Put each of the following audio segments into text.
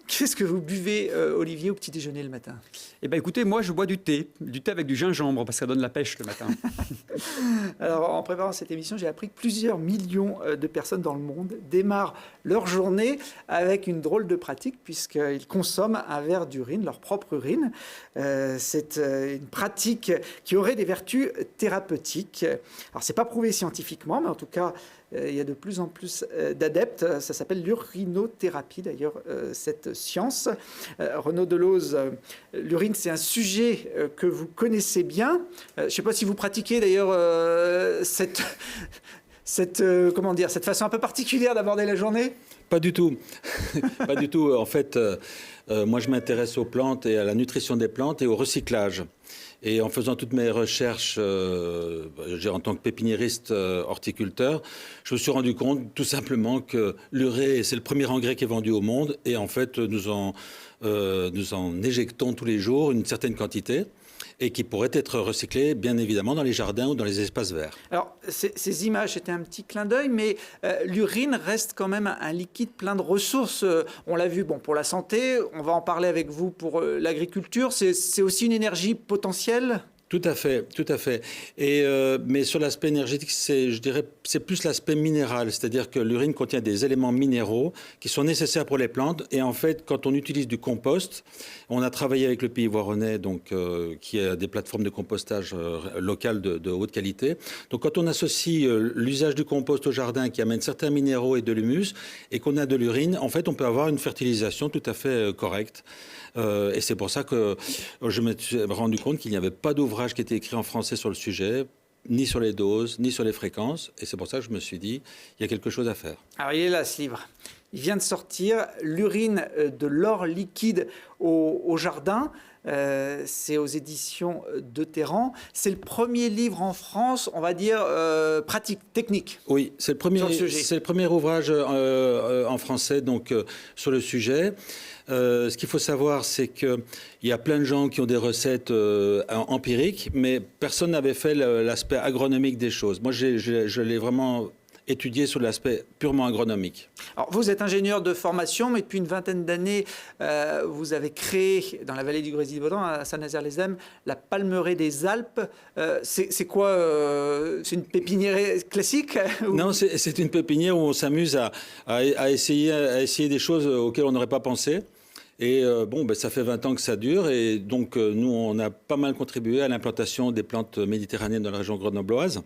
Qu'est-ce que vous buvez, Olivier, au petit déjeuner le matin? Eh bien, écoutez, moi, je bois du thé avec du gingembre, parce que ça donne la pêche le matin. Alors, en préparant cette émission, j'ai appris que plusieurs millions de personnes dans le monde démarrent leur journée avec une drôle de pratique, puisqu'ils consomment un verre d'urine, leur propre urine. C'est une pratique qui aurait des vertus thérapeutiques. Alors, c'est pas prouvé scientifiquement, mais en tout cas, il y a de plus en plus d'adeptes. Ça s'appelle l'urinothérapie, d'ailleurs, cette science. Renaud Delauze, l'urine, c'est un sujet que vous connaissez bien. Je ne sais pas si vous pratiquez, d'ailleurs, cette façon un peu particulière d'aborder la journée. Pas du tout. Pas du tout. En fait, moi, je m'intéresse aux plantes et à la nutrition des plantes et au recyclage. Et en faisant toutes mes recherches en tant que pépiniériste horticulteur, je me suis rendu compte tout simplement que l'urée, c'est le premier engrais qui est vendu au monde. Et en fait, nous en éjectons tous les jours une certaine quantité et qui pourrait être recyclée, bien évidemment, dans les jardins ou dans les espaces verts. Alors, ces images, c'était un petit clin d'œil, mais l'urine reste quand même un liquide plein de ressources. On l'a vu, bon, pour la santé, on va en parler avec vous pour l'agriculture. C'est aussi une énergie potentielle? Tout à fait, tout à fait. Mais sur l'aspect énergétique, je dirais, c'est plus l'aspect minéral, c'est-à-dire que l'urine contient des éléments minéraux qui sont nécessaires pour les plantes. Et en fait, quand on utilise du compost, on a travaillé avec le Pays Voironnais, donc qui a des plateformes de compostage locales de haute qualité. Donc, quand on associe l'usage du compost au jardin, qui amène certains minéraux et de l'humus, et qu'on a de l'urine, en fait, on peut avoir une fertilisation tout à fait correcte. Et c'est pour ça que je me suis rendu compte qu'il n'y avait pas d'ouvrage qui était écrit en français sur le sujet, ni sur les doses, ni sur les fréquences. Et c'est pour ça que je me suis dit, il y a quelque chose à faire. Alors, il est là, ce livre. Il vient de sortir, l'urine de l'or liquide au jardin. C'est aux éditions de Terran. C'est le premier livre en France, on va dire, pratique, technique. Oui, c'est le premier ouvrage en français donc, sur le sujet. Ce qu'il faut savoir, c'est qu'il y a plein de gens qui ont des recettes empiriques, mais personne n'avait fait l'aspect agronomique des choses. Moi, je l'ai vraiment étudié sur l'aspect purement agronomique. Alors, vous êtes ingénieur de formation, mais depuis une vingtaine d'années, vous avez créé, dans la vallée du Grésivaudan, à Saint-Nazaire-les-Aisnes, la Palmeraie des Alpes. C'est quoi c'est une pépinière classique? Non, c'est une pépinière où on s'amuse à essayer des choses auxquelles on n'aurait pas pensé. Et ça fait 20 ans que ça dure et donc nous, on a pas mal contribué à l'implantation des plantes méditerranéennes dans la région grenobloise.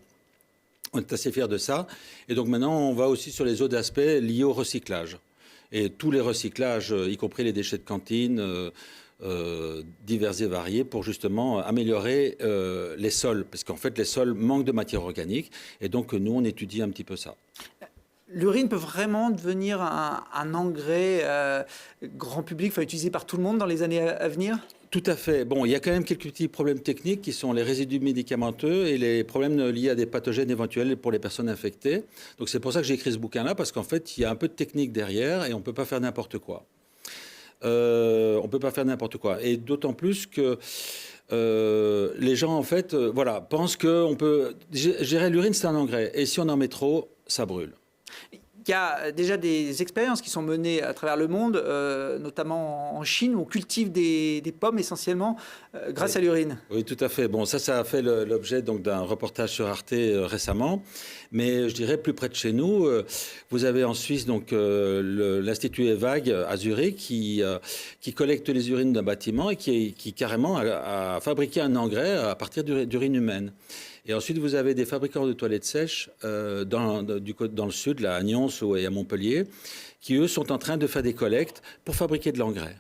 On est assez fiers de ça. Et donc maintenant, on va aussi sur les autres aspects liés au recyclage. Et tous les recyclages, y compris les déchets de cantine, divers et variés, pour justement améliorer les sols. Parce qu'en fait, les sols manquent de matière organique. Et donc nous, on étudie un petit peu ça. L'urine peut vraiment devenir un engrais grand public, enfin, utilisé par tout le monde dans les années à venir? Tout à fait. Bon, il y a quand même quelques petits problèmes techniques qui sont les résidus médicamenteux et les problèmes liés à des pathogènes éventuels pour les personnes infectées. Donc c'est pour ça que j'ai écrit ce bouquin-là, parce qu'en fait, il y a un peu de technique derrière et on ne peut pas faire n'importe quoi. On ne peut pas faire n'importe quoi. Et d'autant plus que les gens, en fait, pensent qu'on peut... Gérer l'urine, c'est un engrais. Et si on en met trop, ça brûle. Il y a déjà des expériences qui sont menées à travers le monde, notamment en Chine, où on cultive des pommes essentiellement grâce à l'urine. Oui, tout à fait. Bon, ça a fait l'objet donc d'un reportage sur Arte récemment. Mais je dirais plus près de chez nous, vous avez en Suisse donc l'Institut EVAG à Zurich qui collecte les urines d'un bâtiment et qui carrément a fabriqué un engrais à partir d'urine humaine. Et ensuite, vous avez des fabricants de toilettes sèches dans le sud, là, à Nyons et à Montpellier, qui, eux, sont en train de faire des collectes pour fabriquer de l'engrais.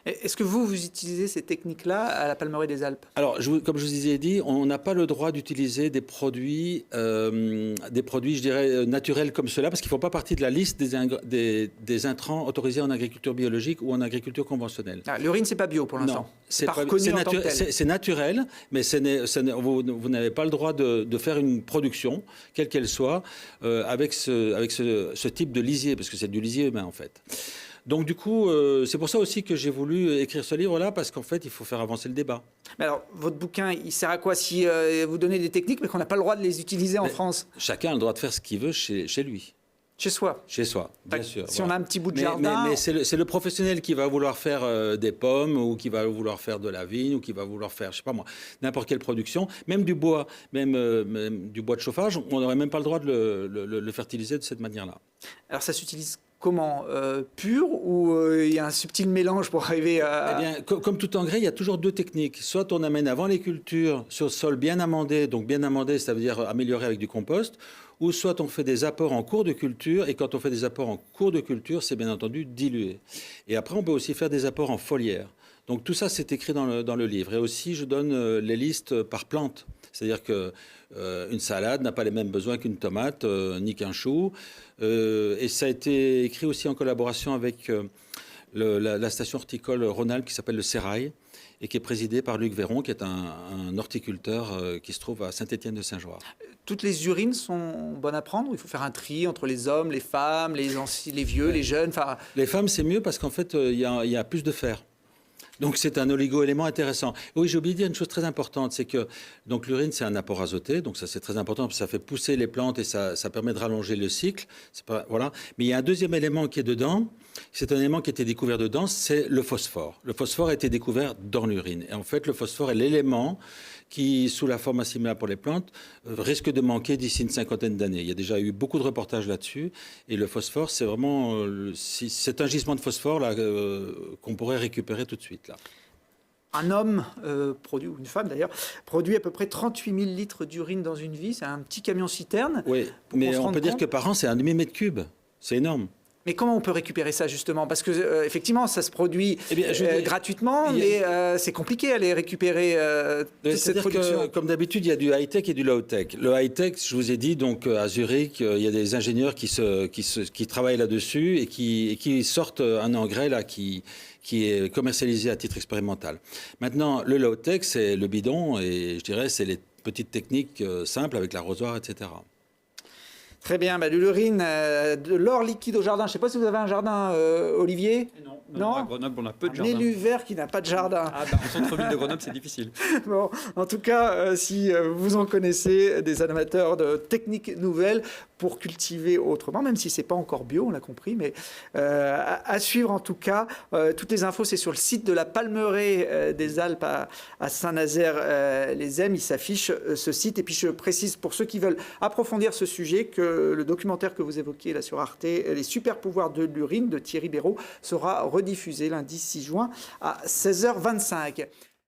Est-ce que vous utilisez ces techniques-là à la Palmeraie des Alpes? Alors, comme je vous ai dit, on n'a pas le droit d'utiliser des produits, je dirais, naturels comme cela, parce qu'ils ne font pas partie de la liste des intrants autorisés en agriculture biologique ou en agriculture conventionnelle. L'urine, ce n'est pas bio pour l'instant. C'est naturel, mais vous n'avez pas le droit de faire une production, quelle qu'elle soit, avec ce type de lisier, parce que c'est du lisier humain, en fait. Donc du coup, c'est pour ça aussi que j'ai voulu écrire ce livre-là, parce qu'en fait, il faut faire avancer le débat. Mais alors, votre bouquin, il sert à quoi si vous donnez des techniques, mais qu'on n'a pas le droit de les utiliser en France? Chacun a le droit de faire ce qu'il veut chez lui. Chez soi. Chez soi, bien sûr. Si on a un petit bout de Mais, jardin... mais c'est le professionnel qui va vouloir faire des pommes ou qui va vouloir faire de la vigne ou qui va vouloir faire, je sais pas moi, n'importe quelle production, même du bois, même du bois de chauffage, on n'aurait même pas le droit de le fertiliser de cette manière-là. Alors ça s'utilise comment, pur ou il y a un subtil mélange pour arriver à... Eh bien, comme tout engrais, il y a toujours deux techniques. Soit on amène avant les cultures sur le sol bien amendé, donc bien amendé, ça veut dire amélioré avec du compost, ou soit on fait des apports en cours de culture, et quand on fait des apports en cours de culture, c'est bien entendu dilué. Et après, on peut aussi faire des apports en foliaire. Donc tout ça, c'est écrit dans le livre. Et aussi, je donne les listes par plante. C'est-à-dire qu'une salade n'a pas les mêmes besoins qu'une tomate, ni qu'un chou. Et ça a été écrit aussi en collaboration avec la station horticole Rhône-Alpes qui s'appelle le Sérail et qui est présidée par Luc Véron, qui est un horticulteur qui se trouve à Saint-Étienne-de-Saint-Joire. Toutes les urines sont bonnes à prendre? Il faut faire un tri entre les hommes, les femmes, les vieux, les jeunes. Enfin... Les femmes, c'est mieux parce qu'en fait, il y a plus de fer. Donc c'est un oligo-élément intéressant. Oui, j'ai oublié de dire une chose très importante, c'est que donc l'urine c'est un apport azoté, donc ça c'est très important parce que ça fait pousser les plantes et ça permet de rallonger le cycle. Voilà. Mais il y a un deuxième élément qui est dedans. C'est un élément qui a été découvert dedans, c'est le phosphore. Le phosphore a été découvert dans l'urine. Et en fait, le phosphore est l'élément qui, sous la forme assimilable pour les plantes, risque de manquer d'ici une cinquantaine d'années. Il y a déjà eu beaucoup de reportages là-dessus. Et le phosphore, c'est vraiment c'est un gisement de phosphore là, qu'on pourrait récupérer tout de suite. Là. Un homme produit, ou une femme d'ailleurs, produit à peu près 38 000 litres d'urine dans une vie. C'est un petit camion-citerne. Oui, mais on peut dire que par an, c'est un demi-mètre cube. C'est énorme. Mais comment on peut récupérer ça justement? Parce que effectivement, ça se produit gratuitement, mais c'est compliqué à les récupérer toute cette production. Comme d'habitude, il y a du high-tech et du low-tech. Le high-tech, je vous ai dit, donc à Zurich, il y a des ingénieurs qui travaillent là-dessus et qui sortent un engrais là qui est commercialisé à titre expérimental. Maintenant, le low-tech, c'est le bidon et je dirais c'est les petites techniques simples avec l'arrosoir, etc. Très bien, de l'urine, de l'or liquide au jardin. Je ne sais pas si vous avez un jardin, Olivier. Non, à Grenoble, on a peu de jardin. Un élu vert qui n'a pas de jardin. En centre-ville de Grenoble, c'est difficile. Bon, en tout cas, si vous en connaissez des amateurs de techniques nouvelles pour cultiver autrement, même si ce n'est pas encore bio, on l'a compris, mais à suivre en tout cas. Toutes les infos, c'est sur le site de la Palmeraie des Alpes à Saint-Nazaire-les-Ems. Il s'affiche ce site. Et puis je précise pour ceux qui veulent approfondir ce sujet que le documentaire que vous évoquiez là sur Arte, Les super pouvoirs de l'urine de Thierry Béraud, sera rediffusé lundi 6 juin à 16h25.